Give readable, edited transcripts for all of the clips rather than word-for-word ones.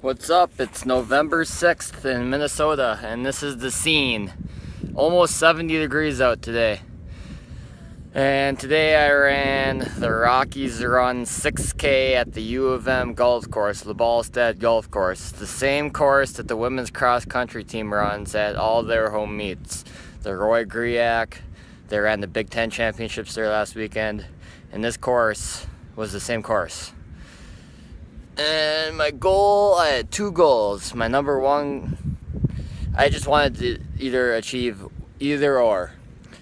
What's up? It's November 6th in Minnesota, and this is the scene. Almost 70 degrees out today. And today I ran the Rockies Run 6K at the U of M golf course, the Ballstead Golf Course. The same course that the women's cross-country team runs at all their home meets. The Roy Griak, they ran the Big Ten Championships there last weekend, and this course was the same course. And my goal, I had two goals. My number one, I just wanted to either achieve either or.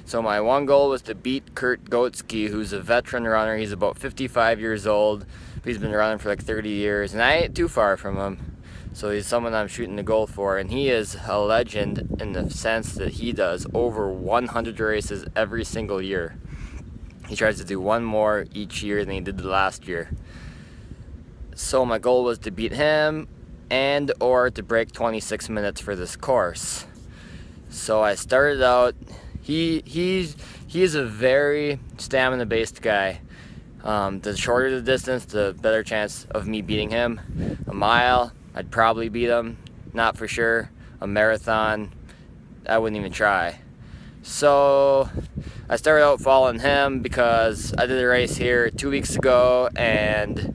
So my one goal was to beat Kurt Goetsky, who's a veteran runner. He's about 55 years old, but he's been running for like 30 years, and I ain't too far from him. So he's someone I'm shooting the goal for, and he is a legend in the sense that he does over 100 races every single year. He tries to do one more each year than he did the last year. So my goal was to beat him and or to break 26 minutes for this course. So I started out, he's a very stamina-based guy. The shorter the distance, the better chance of me beating him. A mile, I'd probably beat him, not for sure. A marathon, I wouldn't even try. So I started out following him because I did a race here 2 weeks ago, and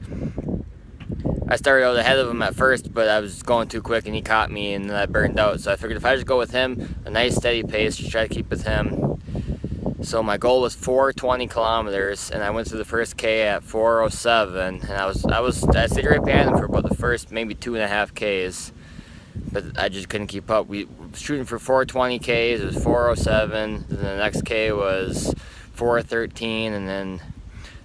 I started out ahead of him at first, but I was going too quick and he caught me and then I burned out. So I figured if I just go with him, a nice steady pace, just try to keep with him. So my goal was 420 kilometers, and I went through the first K at 407, and I stayed right behind him for about the first maybe 2.5 Ks, but I just couldn't keep up. We were shooting for 420 Ks, it was 407, then the next K was 413, and then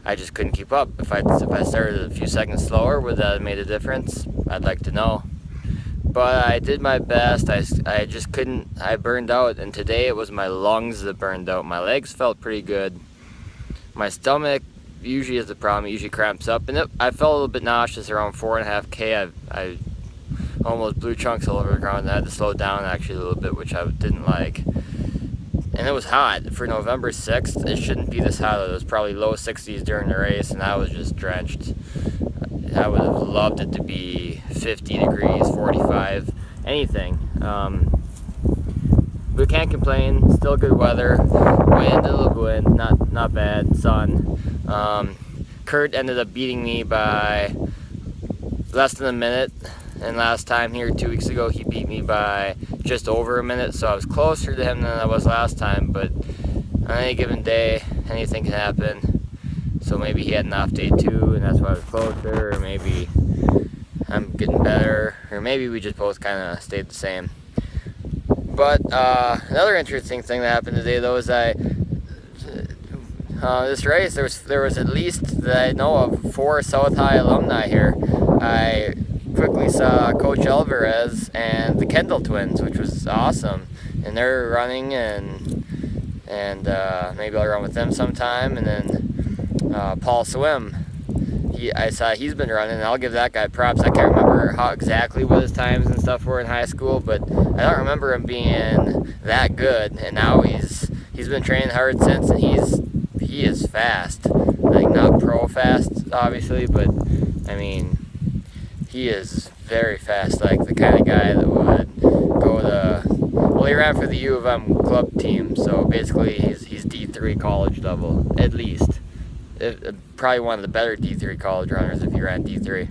I just couldn't keep up. If I started a few seconds slower, would that have made a difference? I'd like to know. But I did my best. I just couldn't. I burned out, and today it was my lungs that burned out. My legs felt pretty good. My stomach usually is the problem. It usually cramps up, and I felt a little bit nauseous around 4.5 K. I almost blew chunks all over the ground, and I had to slow down actually a little bit, which I didn't like. And it was hot. For November 6th, it shouldn't be this hot. It was probably low 60s during the race, and I was just drenched. I would have loved it to be 50 degrees, 45, anything. But can't complain. Still good weather. Wind, a little wind, not bad. Sun. Kurt ended up beating me by less than a minute. And last time here 2 weeks ago, he beat me by just over a minute, so I was closer to him than I was last time. But on any given day, anything can happen. So maybe he had an off day too, and that's why I was closer, or maybe I'm getting better, or maybe we just both kind of stayed the same. But another interesting thing that happened today, though, is this race, there was at least that I know of 4 South High alumni here. I quickly saw Coach Alvarez and the Kendall twins, which was awesome, and they're running, and maybe I'll run with them sometime. And then Paul Swim, I saw he's been running, and I'll give that guy props. I can't remember how exactly what his times and stuff were in high school, but I don't remember him being that good, and now he's been training hard since, and he is fast. Like, not pro fast obviously, but I mean, he is very fast, like the kind of guy that would go well, he ran for the U of M club team, so basically he's D3 college level, at least. Probably one of the better D3 college runners if he ran D3.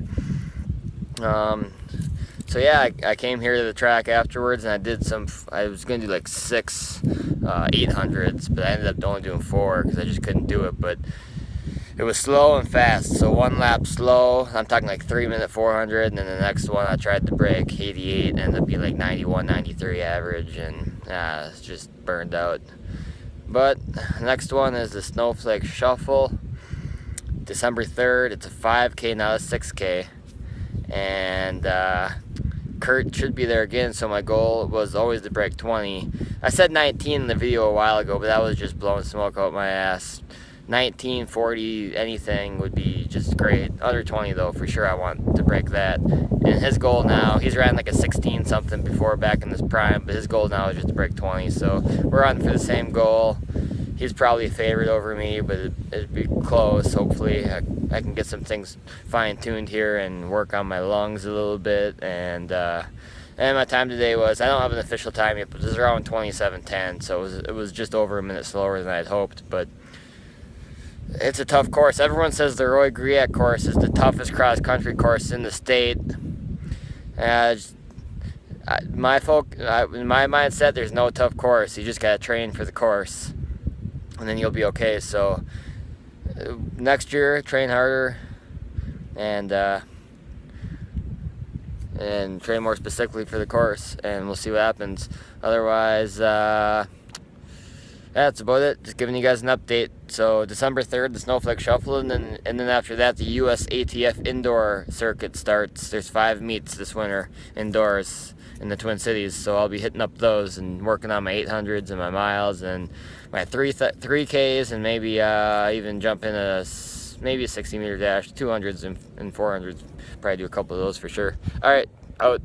So yeah, I came here to the track afterwards, and I was going to do like 6 800s, but I ended up only doing 4 because I just couldn't do it. But it was slow and fast, so one lap slow, I'm talking like 3-minute 400, and then the next one I tried to break 88, ended up being like 91, 93 average, and it's just burned out. But the next one is the Snowflake Shuffle, December 3rd. It's a 5K, not a 6K, and Kurt should be there again, so my goal was always to break 20. I said 19 in the video a while ago, but that was just blowing smoke out my ass. 19, 40, anything would be just great. Under 20 though, for sure I want to break that. And his goal now, he's ran like a 16 something before back in his prime, but his goal now is just to break 20. So we're on for the same goal. he's probably a favorite over me, but it'd be close. Hopefully I can get some things fine-tuned here and work on my lungs a little bit. And my time today was, I don't have an official time yet, but it was around 27:10, so it was just over a minute slower than I'd hoped. But it's a tough course. Everyone says the Roy Griat course is the toughest cross-country course in the state. In my mindset, there's no tough course. You just gotta train for the course, and then you'll be okay. So next year, train harder, and train more specifically for the course, and we'll see what happens. Otherwise, that's about it. Just giving you guys an update. So December 3rd, the Snowflake Shuffle, and then after that, the US ATF indoor circuit starts. There's 5 meets this winter indoors in the Twin Cities, so I'll be hitting up those and working on my 800s and my miles and my 3Ks, and maybe even jump in maybe a 60-meter dash, 200s and 400s. Probably do a couple of those for sure. All right, out.